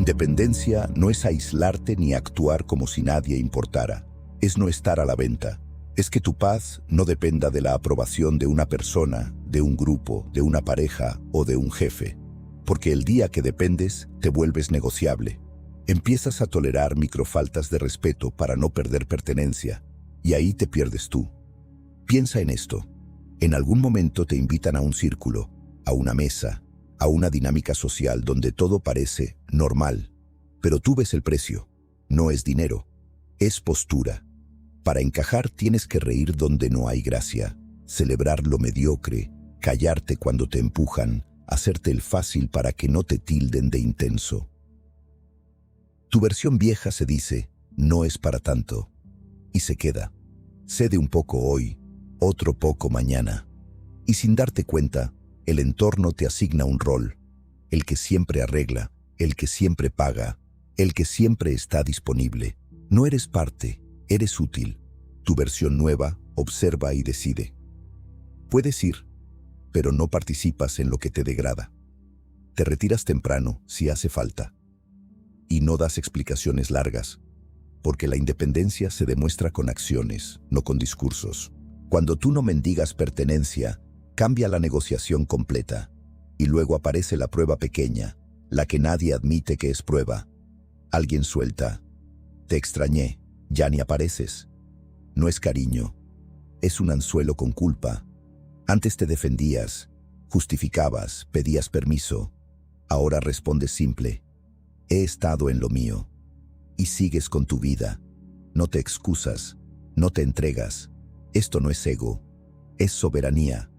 Independencia no es aislarte ni actuar como si nadie importara. Es no estar a la venta. Es que tu paz no dependa de la aprobación de una persona, de un grupo, de una pareja o de un jefe. Porque el día que dependes, te vuelves negociable. Empiezas a tolerar microfaltas de respeto para no perder pertenencia, y ahí te pierdes tú. Piensa en esto. En algún momento te invitan a un círculo, a una mesa, a una dinámica social donde todo parece normal. Pero tú ves el precio. No es dinero, es postura. Para encajar tienes que reír donde no hay gracia, celebrar lo mediocre, callarte cuando te empujan, hacerte el fácil para que no te tilden de intenso. Tu versión vieja se dice, no es para tanto, y se queda. Cede un poco hoy, otro poco mañana. Y sin darte cuenta, el entorno te asigna un rol, el que siempre arregla, el que siempre paga, el que siempre está disponible. No eres parte, eres útil. Tu versión nueva observa y decide. Puedes ir, pero no participas en lo que te degrada. Te retiras temprano si hace falta. Y no das explicaciones largas, porque la independencia se demuestra con acciones, no con discursos. Cuando tú no mendigas pertenencia, cambia la negociación completa, y luego aparece la prueba pequeña, la que nadie admite que es prueba. Alguien suelta, te extrañé, ya ni apareces. No es cariño, es un anzuelo con culpa. Antes te defendías, justificabas, pedías permiso. Ahora respondes simple, he estado en lo mío. Y sigues con tu vida. No te excusas, no te entregas. Esto no es ego, es soberanía.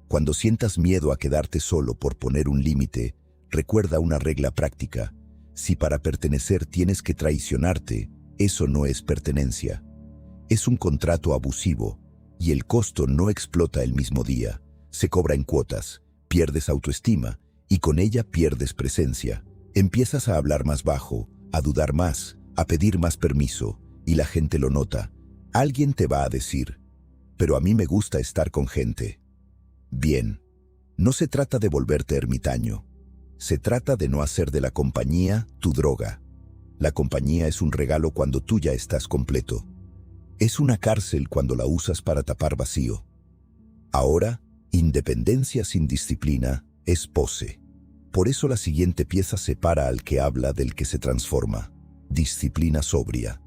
Cuando sientas miedo a quedarte solo por poner un límite, recuerda una regla práctica. Si para pertenecer tienes que traicionarte, eso no es pertenencia. Es un contrato abusivo, y el costo no explota el mismo día. Se cobra en cuotas, pierdes autoestima, y con ella pierdes presencia. Empiezas a hablar más bajo, a dudar más, a pedir más permiso, y la gente lo nota. Alguien te va a decir, pero a mí me gusta estar con gente. Bien, no se trata de volverte ermitaño. Se trata de no hacer de la compañía tu droga. La compañía es un regalo cuando tú ya estás completo. Es una cárcel cuando la usas para tapar vacío. Ahora, independencia sin disciplina es pose. Por eso la siguiente pieza separa al que habla del que se transforma. Disciplina sobria.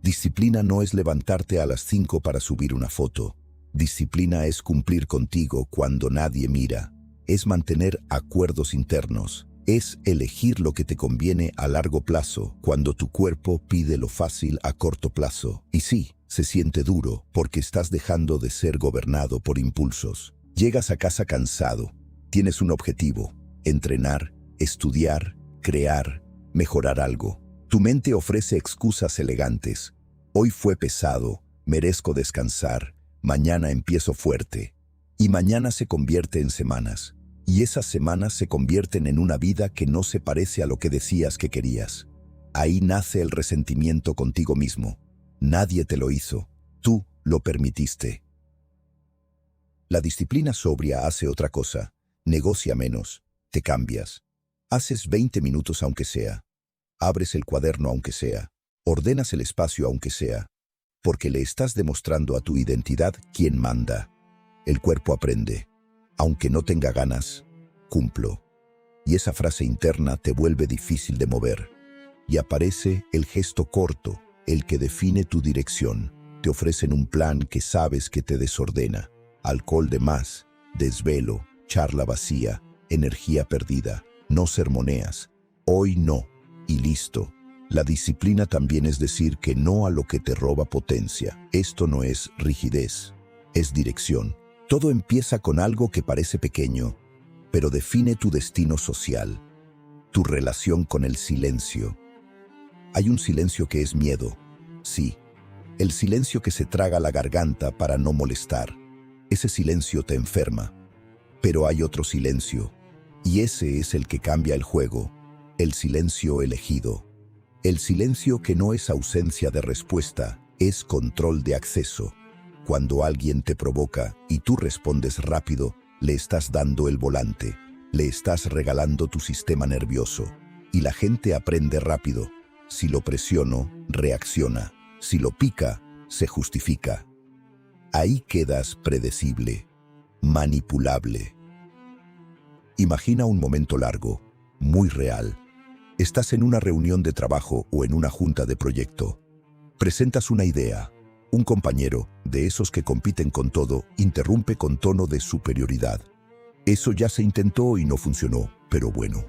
Disciplina no es levantarte a las 5 para subir una foto. Disciplina es cumplir contigo cuando nadie mira. Es mantener acuerdos internos. Es elegir lo que te conviene a largo plazo cuando tu cuerpo pide lo fácil a corto plazo. Y sí, se siente duro porque estás dejando de ser gobernado por impulsos. Llegas a casa cansado. Tienes un objetivo: entrenar, estudiar, crear, mejorar algo. Tu mente ofrece excusas elegantes. Hoy fue pesado, merezco descansar, mañana empiezo fuerte. Y mañana se convierte en semanas. Y esas semanas se convierten en una vida que no se parece a lo que decías que querías. Ahí nace el resentimiento contigo mismo. Nadie te lo hizo, tú lo permitiste. La disciplina sobria hace otra cosa. Negocia menos, te cambias. Haces 20 minutos aunque sea. Abres el cuaderno aunque sea. Ordenas el espacio aunque sea. Porque le estás demostrando a tu identidad quién manda. El cuerpo aprende. Aunque no tenga ganas, cumplo. Y esa frase interna te vuelve difícil de mover. Y aparece el gesto corto, el que define tu dirección. Te ofrecen un plan que sabes que te desordena. Alcohol de más, desvelo, charla vacía, energía perdida. No sermoneas. Hoy no. Y listo. La disciplina también es decir que no a lo que te roba potencia. Esto no es rigidez, es dirección. Todo empieza con algo que parece pequeño, pero define tu destino social, tu relación con el silencio. Hay un silencio que es miedo, sí, el silencio que se traga la garganta para no molestar. Ese silencio te enferma, pero hay otro silencio, y ese es el que cambia el juego, el silencio elegido. El silencio que no es ausencia de respuesta, es control de acceso. Cuando alguien te provoca y tú respondes rápido, le estás dando el volante, le estás regalando tu sistema nervioso. Y la gente aprende rápido. Si lo presiono, reacciona. Si lo pica, se justifica. Ahí quedas predecible, manipulable. Imagina un momento largo, muy real. Estás en una reunión de trabajo o en una junta de proyecto. Presentas una idea. Un compañero, de esos que compiten con todo, interrumpe con tono de superioridad. Eso ya se intentó y no funcionó, pero bueno.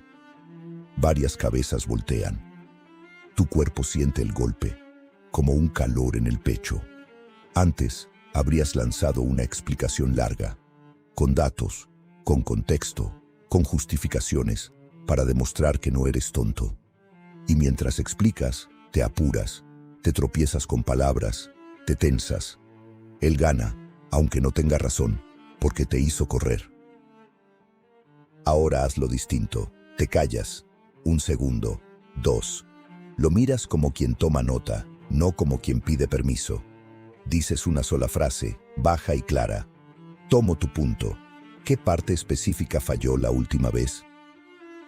Varias cabezas voltean. Tu cuerpo siente el golpe, como un calor en el pecho. Antes, habrías lanzado una explicación larga, con datos, con contexto, con justificaciones, para demostrar que no eres tonto. Y mientras explicas, te apuras, te tropiezas con palabras, te tensas. Él gana, aunque no tenga razón, porque te hizo correr. Ahora hazlo distinto. Te callas. 1 segundo. 2. Lo miras como quien toma nota, no como quien pide permiso. Dices una sola frase, baja y clara. Tomo tu punto. ¿Qué parte específica falló la última vez?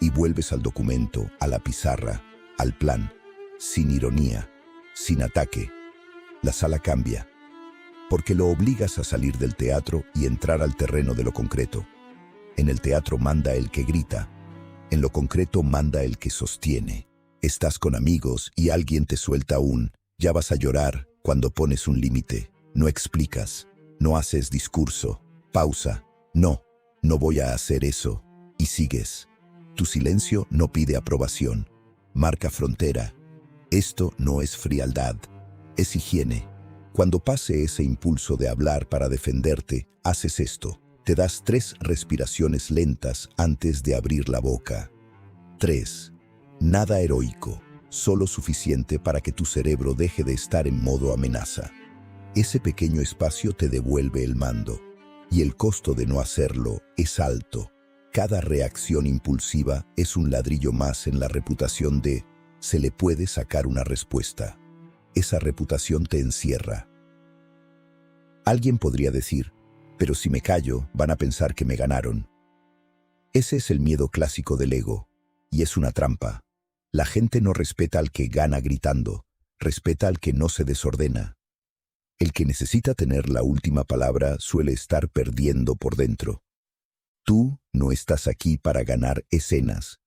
Y vuelves al documento, a la pizarra, al plan, sin ironía, sin ataque. La sala cambia, porque lo obligas a salir del teatro y entrar al terreno de lo concreto. En el teatro manda el que grita, en lo concreto manda el que sostiene. Estás con amigos y alguien te suelta un «ya vas a llorar» cuando pones un límite. No explicas, no haces discurso, pausa, no voy a hacer eso, y sigues. Tu silencio no pide aprobación, marca frontera. Esto no es frialdad, es higiene. Cuando pase ese impulso de hablar para defenderte, haces esto. Te das 3 respiraciones lentas antes de abrir la boca. 3. Nada heroico, solo suficiente para que tu cerebro deje de estar en modo amenaza. Ese pequeño espacio te devuelve el mando, y el costo de no hacerlo es alto. Cada reacción impulsiva es un ladrillo más en la reputación de «se le puede sacar una respuesta». Esa reputación te encierra. Alguien podría decir, pero si me callo, van a pensar que me ganaron. Ese es el miedo clásico del ego, y es una trampa. La gente no respeta al que gana gritando, respeta al que no se desordena. El que necesita tener la última palabra suele estar perdiendo por dentro. Tú no estás aquí para ganar escenas,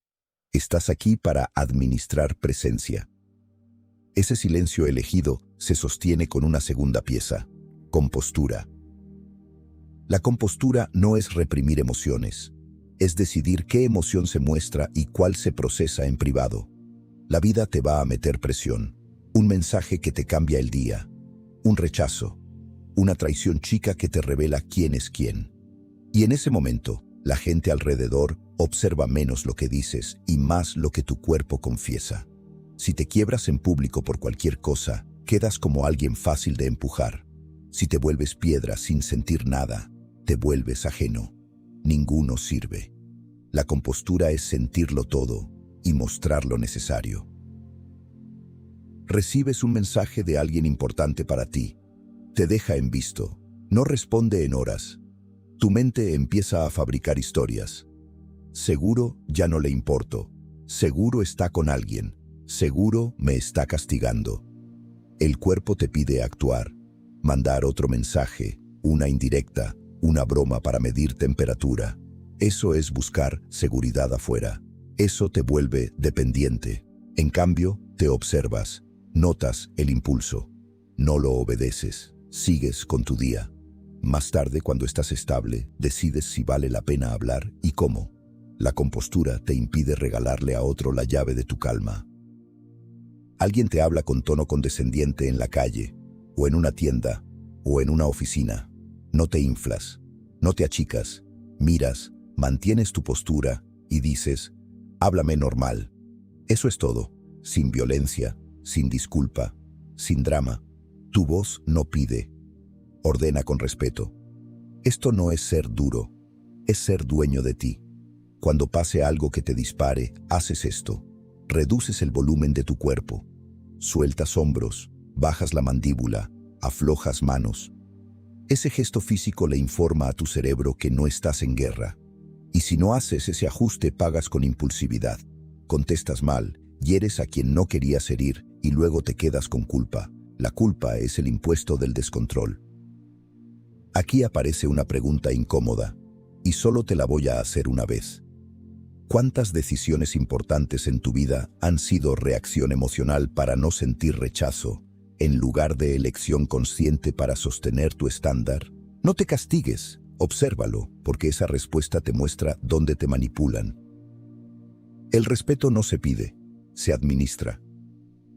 estás aquí para administrar presencia. Ese silencio elegido se sostiene con una segunda pieza, compostura. La compostura no es reprimir emociones, es decidir qué emoción se muestra y cuál se procesa en privado. La vida te va a meter presión, un mensaje que te cambia el día, un rechazo, una traición chica que te revela quién es quién. Y en ese momento, la gente alrededor observa menos lo que dices y más lo que tu cuerpo confiesa. Si te quiebras en público por cualquier cosa, quedas como alguien fácil de empujar. Si te vuelves piedra sin sentir nada, te vuelves ajeno. Ninguno sirve. La compostura es sentirlo todo y mostrar lo necesario. Recibes un mensaje de alguien importante para ti. Te deja en visto. No responde en horas. Tu mente empieza a fabricar historias. Seguro ya no le importo. Seguro está con alguien. Seguro me está castigando. El cuerpo te pide actuar, mandar otro mensaje, una indirecta, una broma para medir temperatura. Eso es buscar seguridad afuera. Eso te vuelve dependiente. En cambio, te observas, notas el impulso. No lo obedeces, sigues con tu día. Más tarde, cuando estás estable, decides si vale la pena hablar y cómo. La compostura te impide regalarle a otro la llave de tu calma. Alguien te habla con tono condescendiente en la calle, o en una tienda, o en una oficina. No te inflas, no te achicas, miras, mantienes tu postura y dices, háblame normal. Eso es todo, sin violencia, sin disculpa, sin drama. Tu voz no pide, ordena con respeto. Esto no es ser duro, es ser dueño de ti. Cuando pase algo que te dispare, haces esto. Reduces el volumen de tu cuerpo, sueltas hombros, bajas la mandíbula, aflojas manos. Ese gesto físico le informa a tu cerebro que no estás en guerra. Y si no haces ese ajuste, pagas con impulsividad, contestas mal, hieres a quien no querías herir y luego te quedas con culpa. La culpa es el impuesto del descontrol. Aquí aparece una pregunta incómoda, y solo te la voy a hacer una vez. ¿Cuántas decisiones importantes en tu vida han sido reacción emocional para no sentir rechazo, en lugar de elección consciente para sostener tu estándar? No te castigues, obsérvalo, porque esa respuesta te muestra dónde te manipulan. El respeto no se pide, se administra.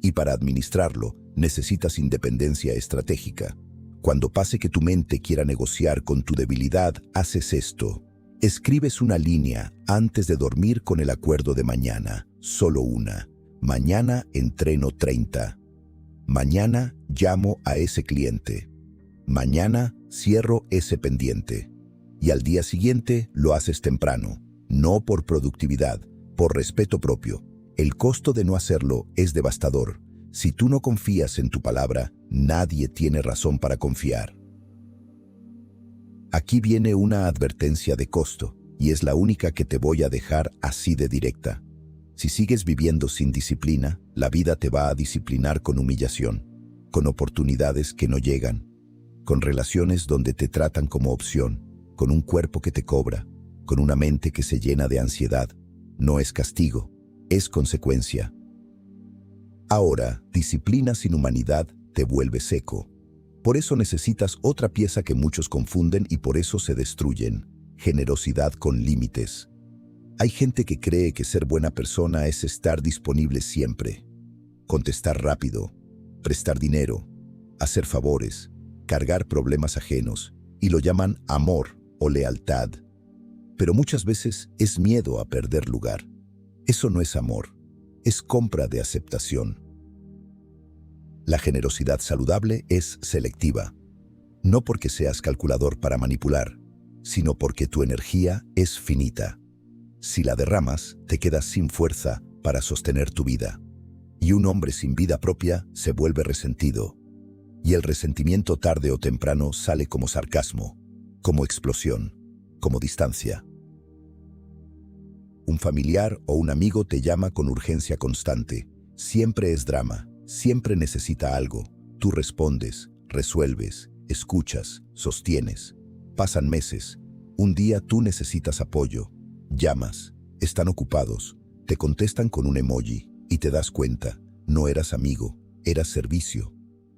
Y para administrarlo, necesitas independencia estratégica. Cuando pase que tu mente quiera negociar con tu debilidad, haces esto. Escribes una línea antes de dormir con el acuerdo de mañana, solo una. Mañana entreno 30. Mañana llamo a ese cliente. Mañana cierro ese pendiente. Y al día siguiente lo haces temprano, no por productividad, por respeto propio. El costo de no hacerlo es devastador. Si tú no confías en tu palabra, nadie tiene razón para confiar. Aquí viene una advertencia de costo, y es la única que te voy a dejar así de directa. Si sigues viviendo sin disciplina, la vida te va a disciplinar con humillación, con oportunidades que no llegan, con relaciones donde te tratan como opción, con un cuerpo que te cobra, con una mente que se llena de ansiedad. No es castigo, es consecuencia. Ahora, disciplina sin humanidad te vuelve seco. Por eso necesitas otra pieza que muchos confunden y por eso se destruyen: generosidad con límites. Hay gente que cree que ser buena persona es estar disponible siempre, contestar rápido, prestar dinero, hacer favores, cargar problemas ajenos, y lo llaman amor o lealtad. Pero muchas veces es miedo a perder lugar. Eso no es amor, es compra de aceptación. La generosidad saludable es selectiva, no porque seas calculador para manipular, sino porque tu energía es finita. Si la derramas, te quedas sin fuerza para sostener tu vida. Y un hombre sin vida propia se vuelve resentido. Y el resentimiento tarde o temprano sale como sarcasmo, como explosión, como distancia. Un familiar o un amigo te llama con urgencia constante. Siempre es drama, siempre necesita algo. Tú respondes, resuelves, escuchas, sostienes. Pasan meses. Un día tú necesitas apoyo. Llamas, están ocupados, te contestan con un emoji y te das cuenta, no eras amigo, eras servicio.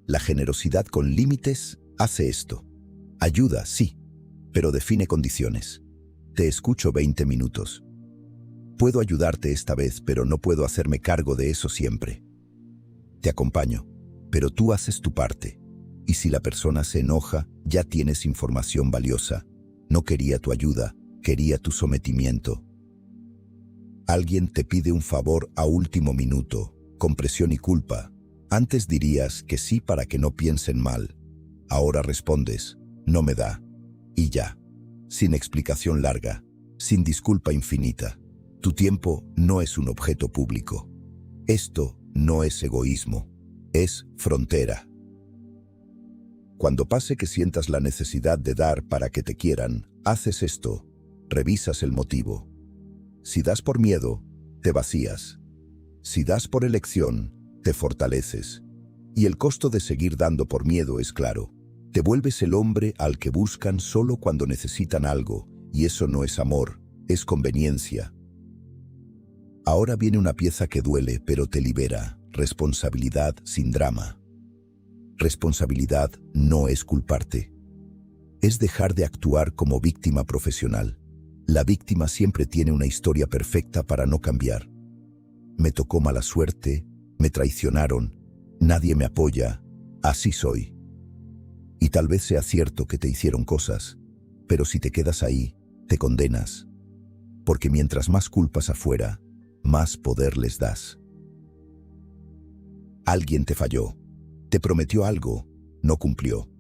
La generosidad con límites hace esto. Ayuda, sí, pero define condiciones. Te escucho 20 minutos. Puedo ayudarte esta vez, pero no puedo hacerme cargo de eso siempre. Te acompaño, pero tú haces tu parte. Y si la persona se enoja, ya tienes información valiosa. No quería tu ayuda, quería tu sometimiento. Alguien te pide un favor a último minuto, con presión y culpa. Antes dirías que sí para que no piensen mal. Ahora respondes, no me da. Y ya. Sin explicación larga, sin disculpa infinita. Tu tiempo no es un objeto público. Esto no es egoísmo, es frontera. Cuando pase que sientas la necesidad de dar para que te quieran, haces esto. Revisas el motivo. Si das por miedo, te vacías. Si das por elección, te fortaleces. Y el costo de seguir dando por miedo es claro. Te vuelves el hombre al que buscan solo cuando necesitan algo, y eso no es amor, es conveniencia. Ahora viene una pieza que duele, pero te libera. Responsabilidad sin drama. Responsabilidad no es culparte. Es dejar de actuar como víctima profesional. La víctima siempre tiene una historia perfecta para no cambiar. Me tocó mala suerte, me traicionaron, nadie me apoya, así soy. Y tal vez sea cierto que te hicieron cosas, pero si te quedas ahí, te condenas. Porque mientras más culpas afuera, más poder les das. Alguien te falló, te prometió algo, no cumplió,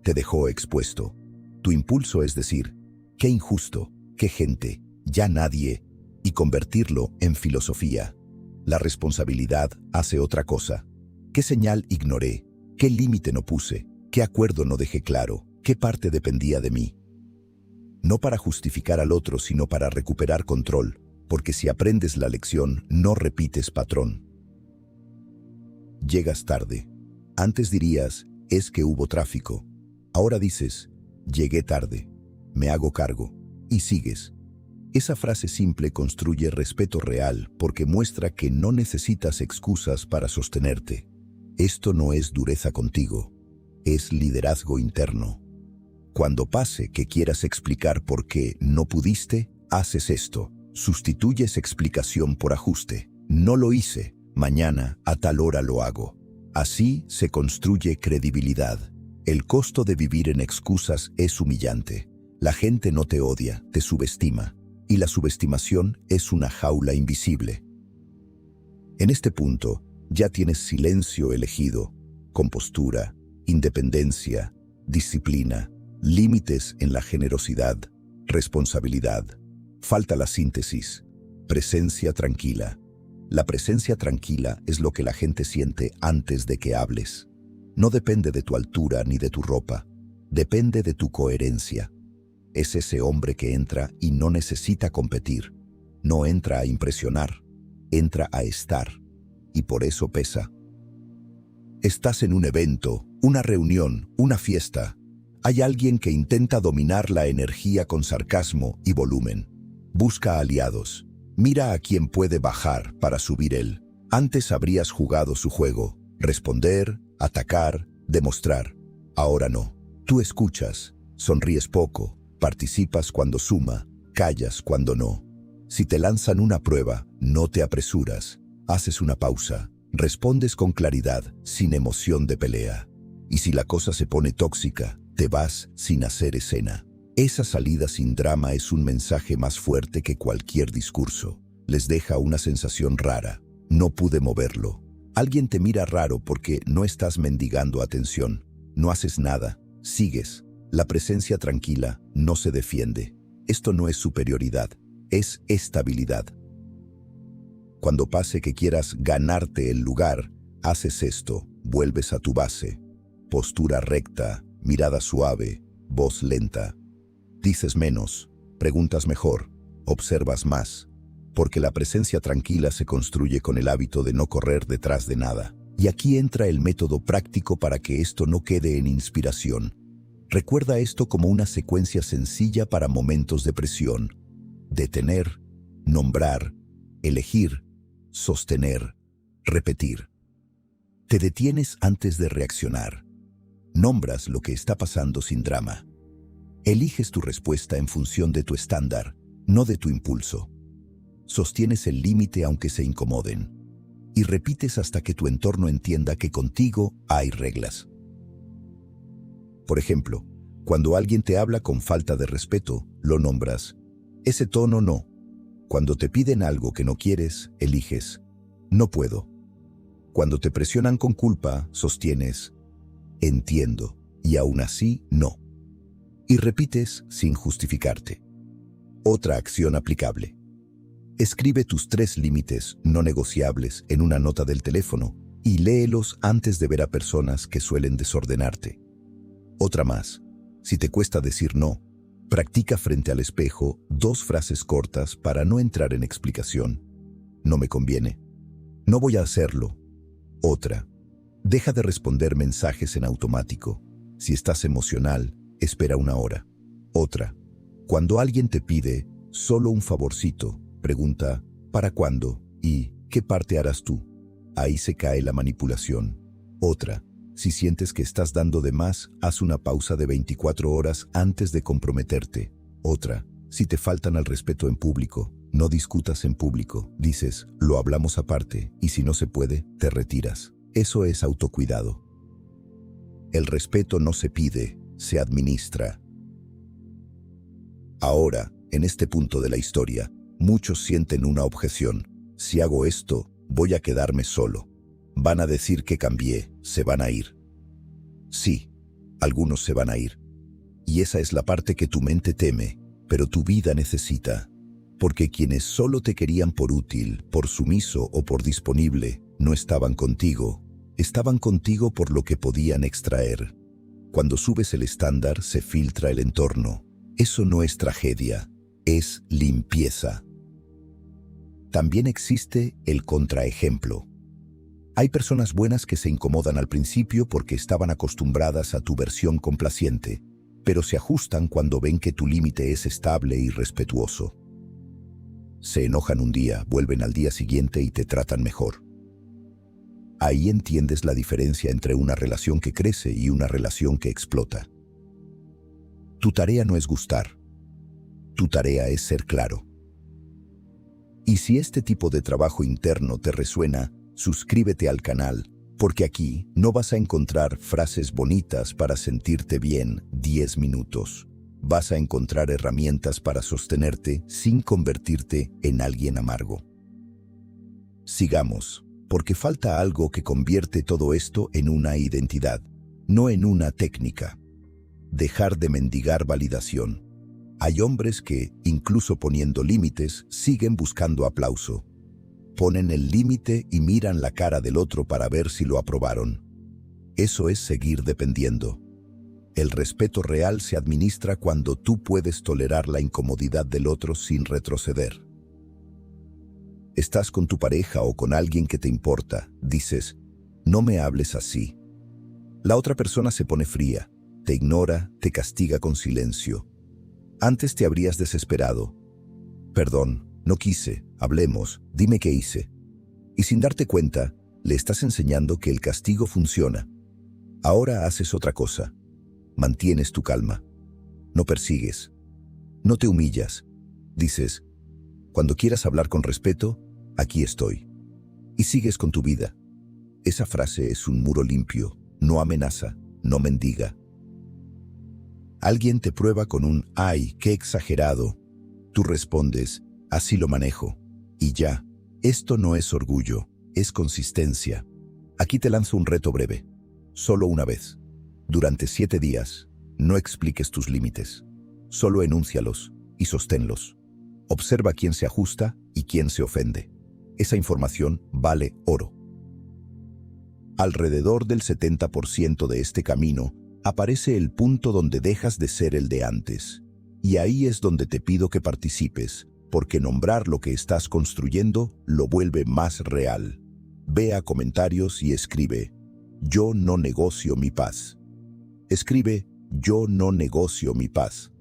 te dejó expuesto. Tu impulso es decir, qué injusto, qué gente, ya nadie, y convertirlo en filosofía. La responsabilidad hace otra cosa. ¿Qué señal ignoré? ¿Qué límite no puse? ¿Qué acuerdo no dejé claro? ¿Qué parte dependía de mí? No para justificar al otro, sino para recuperar control. porque si aprendes la lección, no repites patrón. Llegas tarde. Antes dirías, es que hubo tráfico. Ahora dices, llegué tarde, me hago cargo, y sigues. Esa frase simple construye respeto real porque muestra que no necesitas excusas para sostenerte. Esto no es dureza contigo, es liderazgo interno. Cuando pase que quieras explicar por qué no pudiste, haces esto. Sustituyes explicación por ajuste. No lo hice, mañana a tal hora lo hago. Así se construye credibilidad. El costo de vivir en excusas es humillante. La gente no te odia, te subestima. Y la subestimación es una jaula invisible. En este punto, ya tienes silencio elegido, compostura, independencia, disciplina, límites en la generosidad, responsabilidad. Falta la síntesis, presencia tranquila. La presencia tranquila es lo que la gente siente antes de que hables. No depende de tu altura ni de tu ropa, depende de tu coherencia. Es ese hombre que entra y no necesita competir. No entra a impresionar, entra a estar. Y por eso pesa. Estás en un evento, una reunión, una fiesta. Hay alguien que intenta dominar la energía con sarcasmo y volumen. Busca aliados. Mira a quién puede bajar para subir él. Antes habrías jugado su juego. Responder, atacar, demostrar. Ahora no. Tú escuchas, sonríes poco. Participas cuando suma, callas cuando no. Si te lanzan una prueba, no te apresuras. Haces una pausa, respondes con claridad, sin emoción de pelea. Y si la cosa se pone tóxica, te vas sin hacer escena. Esa salida sin drama es un mensaje más fuerte que cualquier discurso. Les deja una sensación rara. No pude moverlo. Alguien te mira raro porque no estás mendigando atención. No haces nada, sigues. La presencia tranquila no se defiende. Esto no es superioridad, es estabilidad. Cuando pase que quieras ganarte el lugar, haces esto, vuelves a tu base. Postura recta, mirada suave, voz lenta. Dices menos, preguntas mejor, observas más. Porque la presencia tranquila se construye con el hábito de no correr detrás de nada. Y aquí entra el método práctico para que esto no quede en inspiración. Recuerda esto como una secuencia sencilla para momentos de presión. Detener, nombrar, elegir, sostener, repetir. Te detienes antes de reaccionar. Nombras lo que está pasando sin drama. Eliges tu respuesta en función de tu estándar, no de tu impulso. Sostienes el límite aunque se incomoden. Y repites hasta que tu entorno entienda que contigo hay reglas. Por ejemplo, cuando alguien te habla con falta de respeto, lo nombras. Ese tono no. Cuando te piden algo que no quieres, eliges. No puedo. Cuando te presionan con culpa, sostienes. Entiendo. Y aún así, no. Y repites sin justificarte. Otra acción aplicable. Escribe tus 3 límites no negociables en una nota del teléfono y léelos antes de ver a personas que suelen desordenarte. Otra más. Si te cuesta decir no, practica frente al espejo 2 frases cortas para no entrar en explicación. No me conviene. No voy a hacerlo. Otra. Deja de responder mensajes en automático. Si estás emocional, espera 1 hora. Otra. Cuando alguien te pide solo un favorcito, pregunta ¿para cuándo? ¿Y qué parte harás tú? Ahí se cae la manipulación. Otra. Si sientes que estás dando de más, haz una pausa de 24 horas antes de comprometerte. Otra, si te faltan al respeto en público, no discutas en público. Dices, lo hablamos aparte, y si no se puede, te retiras. Eso es autocuidado. El respeto no se pide, se administra. Ahora, en este punto de la historia, muchos sienten una objeción. Si hago esto, voy a quedarme solo. Van a decir que cambié, se van a ir. Sí, algunos se van a ir. Y esa es la parte que tu mente teme, pero tu vida necesita. Porque quienes solo te querían por útil, por sumiso o por disponible, no estaban contigo. Estaban contigo por lo que podían extraer. Cuando subes el estándar, se filtra el entorno. Eso no es tragedia, es limpieza. También existe el contraejemplo. Hay personas buenas que se incomodan al principio porque estaban acostumbradas a tu versión complaciente, pero se ajustan cuando ven que tu límite es estable y respetuoso. Se enojan un día, vuelven al día siguiente y te tratan mejor. Ahí entiendes la diferencia entre una relación que crece y una relación que explota. Tu tarea no es gustar. Tu tarea es ser claro. Y si este tipo de trabajo interno te resuena, suscríbete al canal, porque aquí no vas a encontrar frases bonitas para sentirte bien 10 minutos. Vas a encontrar herramientas para sostenerte sin convertirte en alguien amargo. Sigamos, porque falta algo que convierte todo esto en una identidad, no en una técnica. Dejar de mendigar validación. Hay hombres que, incluso poniendo límites, siguen buscando aplauso. Ponen el límite y miran la cara del otro para ver si lo aprobaron. Eso es seguir dependiendo. El respeto real se administra cuando tú puedes tolerar la incomodidad del otro sin retroceder. Estás con tu pareja o con alguien que te importa, dices, no me hables así. La otra persona se pone fría, te ignora, te castiga con silencio. Antes te habrías desesperado. Perdón, no quise, hablemos, dime qué hice. Y sin darte cuenta, le estás enseñando que el castigo funciona. Ahora haces otra cosa. Mantienes tu calma. No persigues. No te humillas. Dices, cuando quieras hablar con respeto, aquí estoy. Y sigues con tu vida. Esa frase es un muro limpio, no amenaza, no mendiga. Alguien te prueba con un ¡ay, qué exagerado! Tú respondes, así lo manejo. Y ya, esto no es orgullo, es consistencia. Aquí te lanzo un reto breve. Solo una vez. Durante 7 días, no expliques tus límites. Solo enúncialos y sosténlos. Observa quién se ajusta y quién se ofende. Esa información vale oro. Alrededor del 70% de este camino aparece el punto donde dejas de ser el de antes. Y ahí es donde te pido que participes, porque nombrar lo que estás construyendo lo vuelve más real. Ve a comentarios y escribe, yo no negocio mi paz. Escribe, yo no negocio mi paz.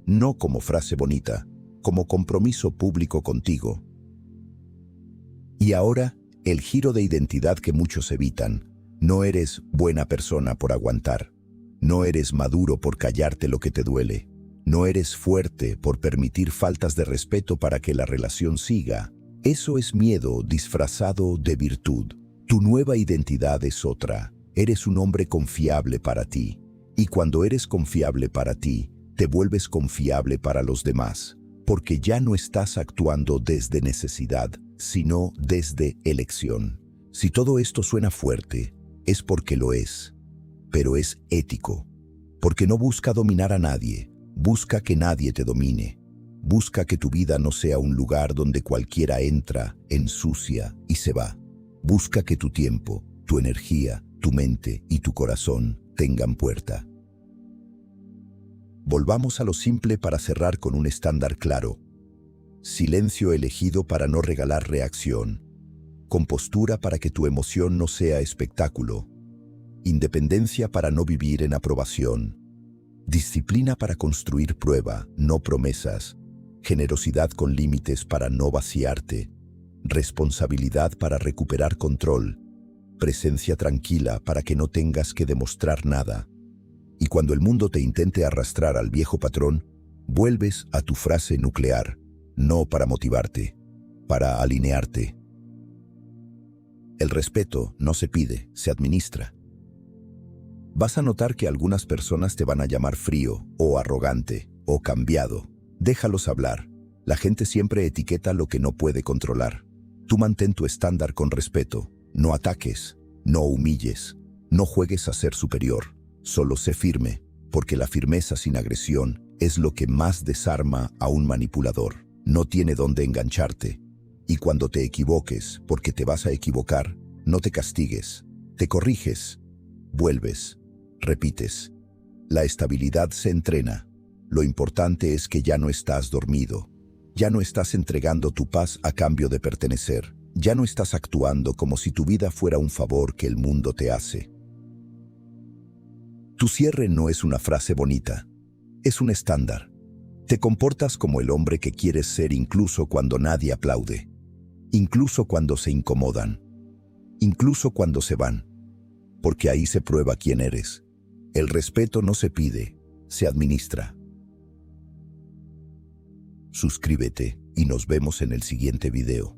No como frase bonita, como compromiso público contigo. Y ahora, el giro de identidad que muchos evitan. No eres buena persona por aguantar. No eres maduro por callarte lo que te duele. No eres fuerte por permitir faltas de respeto para que la relación siga. Eso es miedo disfrazado de virtud. Tu nueva identidad es otra. Eres un hombre confiable para ti. Y cuando eres confiable para ti, te vuelves confiable para los demás. Porque ya no estás actuando desde necesidad, sino desde elección. Si todo esto suena fuerte, es porque lo es. Pero es ético. Porque no busca dominar a nadie. Busca que nadie te domine. Busca que tu vida no sea un lugar donde cualquiera entra, ensucia y se va. Busca que tu tiempo, tu energía, tu mente y tu corazón tengan puerta. Volvamos a lo simple para cerrar con un estándar claro. Silencio elegido para no regalar reacción. Compostura para que tu emoción no sea espectáculo. Independencia para no vivir en aprobación. Disciplina para construir prueba, no promesas. Generosidad con límites para no vaciarte. Responsabilidad para recuperar control. Presencia tranquila para que no tengas que demostrar nada. Y cuando el mundo te intente arrastrar al viejo patrón, vuelves a tu frase nuclear, no para motivarte, para alinearte. El respeto no se pide, se administra. Vas a notar que algunas personas te van a llamar frío, o arrogante, o cambiado. Déjalos hablar. La gente siempre etiqueta lo que no puede controlar. Tú mantén tu estándar con respeto. No ataques, no humilles, no juegues a ser superior. Solo sé firme, porque la firmeza sin agresión es lo que más desarma a un manipulador. No tiene dónde engancharte. Y cuando te equivoques, porque te vas a equivocar, no te castigues. Te corriges, vuelves. Repites. La estabilidad se entrena. Lo importante es que ya no estás dormido. Ya no estás entregando tu paz a cambio de pertenecer. Ya no estás actuando como si tu vida fuera un favor que el mundo te hace. Tu cierre no es una frase bonita, es un estándar. Te comportas como el hombre que quieres ser incluso cuando nadie aplaude, incluso cuando se incomodan, incluso cuando se van, porque ahí se prueba quién eres. El respeto no se pide, se administra. Suscríbete y nos vemos en el siguiente video.